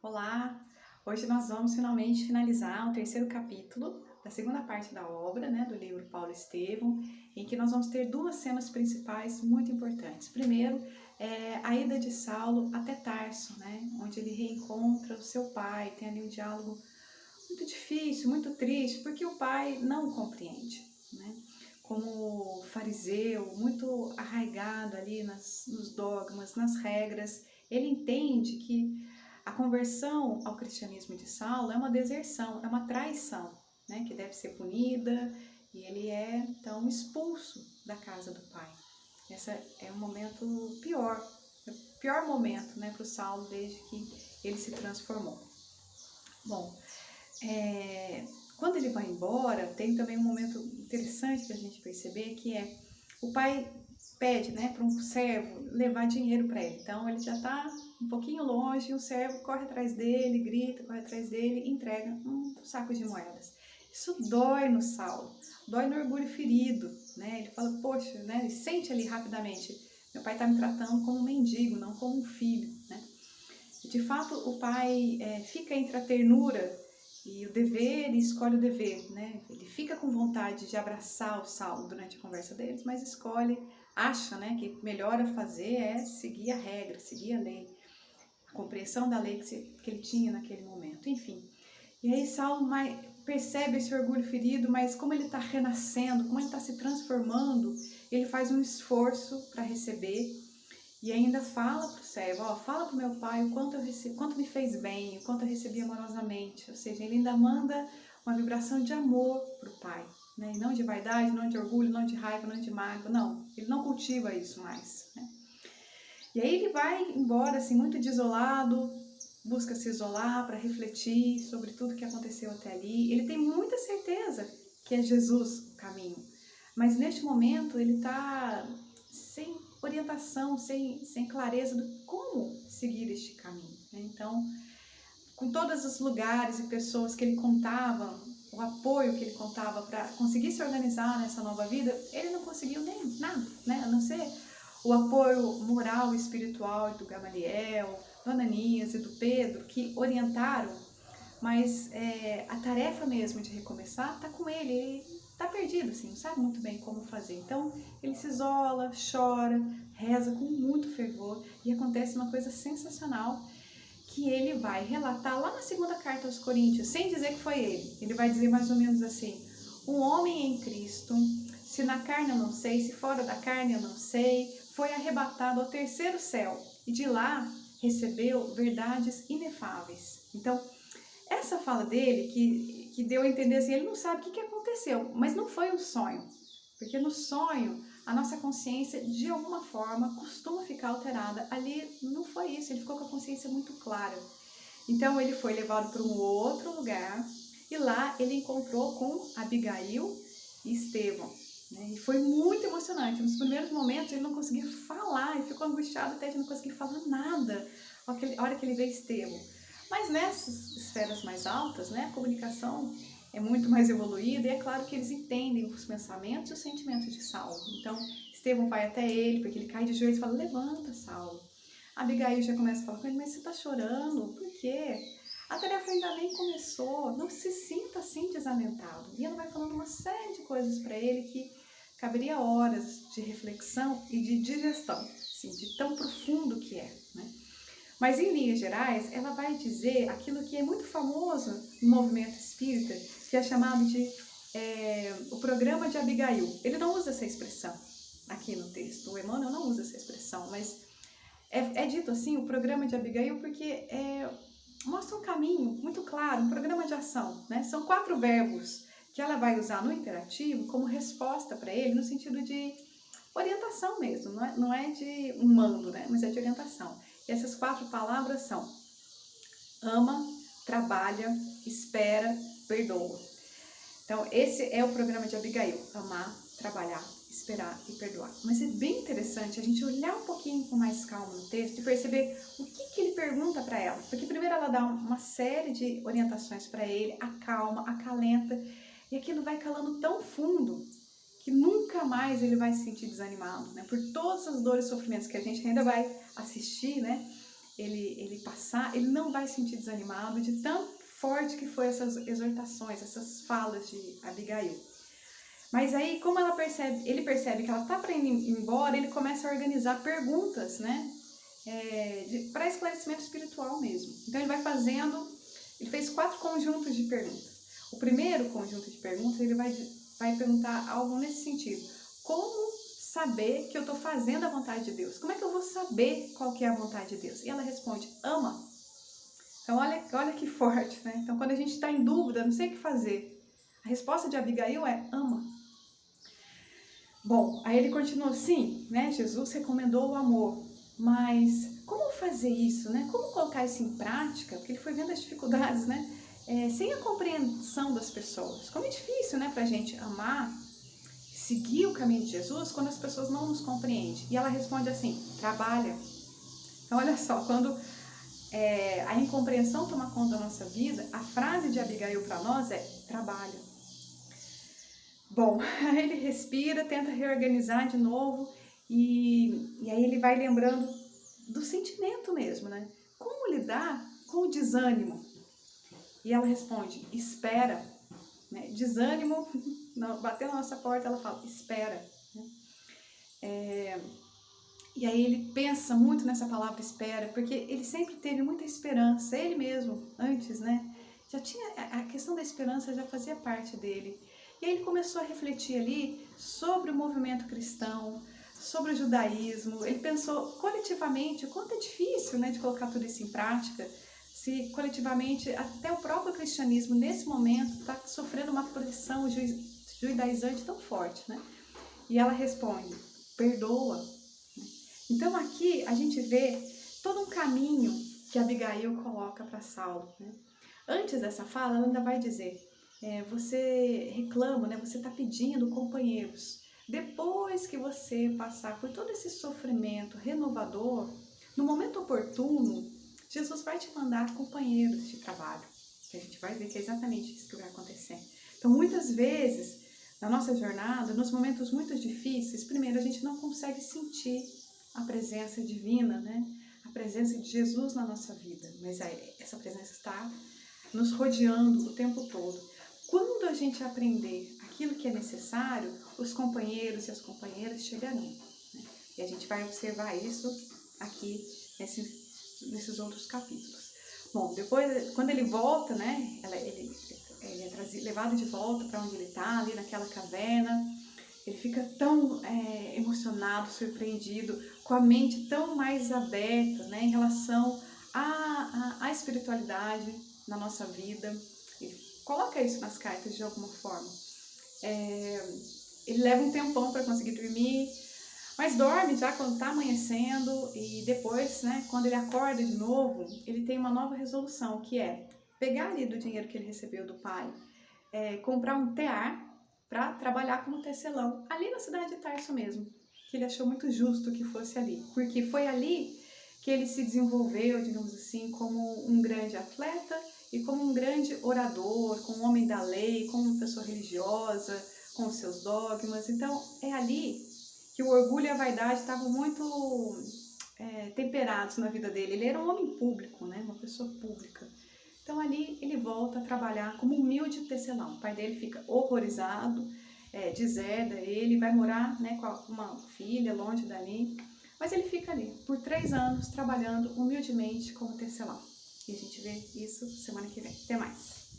Olá! Hoje nós vamos finalmente finalizar o terceiro capítulo da segunda parte da obra, do livro Paulo Estevão, em que nós vamos ter duas cenas principais muito importantes. Primeiro, a ida de Saulo até Tarso, onde ele reencontra o seu pai, tem ali um diálogo muito difícil, muito triste, porque o pai não o compreende, como fariseu, muito arraigado ali nos dogmas, nas regras, ele entende que a conversão ao cristianismo de Saulo é uma deserção, é uma traição, que deve ser punida, e ele é então expulso da casa do pai. Esse é o momento pior, o pior momento para o Saulo desde que ele se transformou. Bom, quando ele vai embora, tem também um momento interessante para a gente perceber, que é o pai pede para um servo levar dinheiro para ele. Então ele já está um pouquinho longe, o servo corre atrás dele, grita, corre atrás dele e entrega um saco de moedas. Isso dói no Saulo, dói no orgulho ferido, Ele fala, poxa, ele sente ali rapidamente, meu pai está me tratando como um mendigo, não como um filho, E de fato o pai fica entre a ternura e o dever, e escolhe o dever, Ele fica com vontade de abraçar o Saulo durante a conversa deles, mas acha, que melhor a fazer é seguir a regra, seguir a lei, a compreensão da lei que ele tinha naquele momento, enfim. E aí Saulo percebe esse orgulho ferido, mas como ele está renascendo, como ele está se transformando, ele faz um esforço para receber. E ainda fala para o servo, fala para o meu pai o quanto me fez bem, o quanto eu recebi amorosamente. Ou seja, ele ainda manda uma vibração de amor para o pai, E não de vaidade, não de orgulho, não de raiva, não de mágoa, não. Ele não cultiva isso mais, E aí ele vai embora, assim, muito desolado, busca se isolar para refletir sobre tudo que aconteceu até ali. Ele tem muita certeza que é Jesus o caminho, mas neste momento ele está sem orientação, sem clareza de como seguir este caminho. Então, com todos os lugares e pessoas que ele contava, o apoio que ele contava para conseguir se organizar nessa nova vida, ele não conseguiu nem nada, A não ser o apoio moral e espiritual do Gamaliel, do Ananias e do Pedro, que orientaram, mas a tarefa mesmo de recomeçar está com ele está perdido, assim, não sabe muito bem como fazer. Então ele se isola, chora, reza com muito fervor, e acontece uma coisa sensacional, que ele vai relatar lá na segunda carta aos Coríntios, sem dizer que foi ele. Ele vai dizer mais ou menos assim: um homem em Cristo, se na carne eu não sei, se fora da carne eu não sei, foi arrebatado ao terceiro céu, e de lá recebeu verdades inefáveis. Então, essa fala dele, que deu a entender assim, ele não sabe o que aconteceu, mas não foi um sonho, porque no sonho a nossa consciência de alguma forma costuma ficar alterada. Ali não foi isso, ele ficou com a consciência muito clara. Então ele foi levado para um outro lugar, e lá ele encontrou com Abigail e Estevão, E foi muito emocionante. Nos primeiros momentos ele não conseguia falar, ele ficou angustiado até de não conseguir falar nada a hora que ele vê Estevão. Mas nessas esferas mais altas, a comunicação é muito mais evoluída, e é claro que eles entendem os pensamentos e os sentimentos de Saulo. Então Estevão vai até ele, porque ele cai de joelhos e fala: levanta, Saulo. Abigail já começa a falar com ele: mas você está chorando? Por quê? A tarefa ainda nem começou, não se sinta assim desalentado. E ela vai falando uma série de coisas para ele que caberia horas de reflexão e de digestão, assim, de tão profundo que é, Mas em linhas gerais, ela vai dizer aquilo que é muito famoso no movimento espírita, que é chamado de o programa de Abigail. Ele não usa essa expressão aqui no texto, o Emmanuel não usa essa expressão, mas é dito assim, o programa de Abigail, porque mostra um caminho muito claro, um programa de ação, São 4 verbos que ela vai usar no imperativo como resposta para ele, no sentido de orientação mesmo, não é de um mando, mas é de orientação. E essas 4 palavras são: ama, trabalha, espera, perdoa. Então esse é o programa de Abigail: amar, trabalhar, esperar e perdoar. Mas é bem interessante a gente olhar um pouquinho com mais calma no texto e perceber o que ele pergunta para ela. Porque primeiro ela dá uma série de orientações para ele, acalma, acalenta, e aquilo vai calando tão fundo que nunca mais ele vai se sentir desanimado, Por todas as dores e sofrimentos que a gente ainda vai assistir, ele passar, ele não vai se sentir desanimado de tão forte que foi essas exortações, essas falas de Abigail. Mas aí, como ele percebe que ela está para ir embora, ele começa a organizar perguntas, né? Para esclarecimento espiritual mesmo. Então ele fez 4 conjuntos de perguntas. O primeiro conjunto de perguntas, ele vai perguntar algo nesse sentido. Como saber que eu estou fazendo a vontade de Deus? Como é que eu vou saber qual que é a vontade de Deus? E ela responde, ama. Então olha que forte, né? Então quando a gente está em dúvida, não sei o que fazer, a resposta de Abigail é ama. Bom, aí ele continua assim, né? Jesus recomendou o amor, mas como fazer isso, né? Como colocar isso em prática? Porque ele foi vendo as dificuldades, né? Sem a compreensão das pessoas. Como é difícil, né, pra gente amar, seguir o caminho de Jesus quando as pessoas não nos compreendem. E ela responde assim, trabalha. Então olha só, quando a incompreensão toma conta da nossa vida, a frase de Abigail para nós é, trabalha. Bom, aí ele respira, tenta reorganizar de novo e aí ele vai lembrando do sentimento mesmo, né? Como lidar com o desânimo? E ela responde, espera. Né? Desânimo, bateu na nossa porta, ela fala, espera. Né? E aí ele pensa muito nessa palavra espera, porque ele sempre teve muita esperança, ele mesmo, antes, né? Já tinha, a questão da esperança já fazia parte dele. E aí ele começou a refletir ali sobre o movimento cristão, sobre o judaísmo. Ele pensou coletivamente o quanto é difícil, né, de colocar tudo isso em prática, se coletivamente até o próprio cristianismo nesse momento está sofrendo uma pressão judaizante tão forte, né? E ela responde, perdoa. Então aqui a gente vê todo um caminho que Abigail coloca para Saulo, né? Antes dessa fala, ela ainda vai dizer, você reclama, né? Você está pedindo companheiros. Depois que você passar por todo esse sofrimento renovador, no momento oportuno, Jesus vai te mandar companheiros de trabalho. Que a gente vai ver que é exatamente isso que vai acontecer. Então, muitas vezes, na nossa jornada, nos momentos muito difíceis, primeiro a gente não consegue sentir a presença divina, né? A presença de Jesus na nossa vida. Mas essa presença está nos rodeando o tempo todo. Quando a gente aprender aquilo que é necessário, os companheiros e as companheiras chegarão. Né? E a gente vai observar isso aqui nesses outros capítulos. Bom, depois, quando ele volta, né, ele é levado de volta para onde ele está, ali naquela caverna. Ele fica tão emocionado, surpreendido, com a mente tão mais aberta, né, em relação à espiritualidade na nossa vida. Ele coloca isso nas cartas de alguma forma. Ele leva um tempão para conseguir dormir, mas dorme já quando está amanhecendo e depois, né, quando ele acorda de novo, ele tem uma nova resolução, que é pegar ali do dinheiro que ele recebeu do pai, comprar um tear para trabalhar como tecelão, ali na cidade de Tarso mesmo, que ele achou muito justo que fosse ali, porque foi ali que ele se desenvolveu, digamos assim, como um grande atleta e como um grande orador, como um homem da lei, como uma pessoa religiosa, com os seus dogmas. Então, é ali que o orgulho e a vaidade estavam muito temperados na vida dele. Ele era um homem público, né? Uma pessoa pública. Então ali ele volta a trabalhar como humilde tecelão. O pai dele fica horrorizado, deserda ele, vai morar, né, com uma filha longe dali. Mas ele fica ali por 3 anos trabalhando humildemente como tecelão. E a gente vê isso semana que vem. Até mais!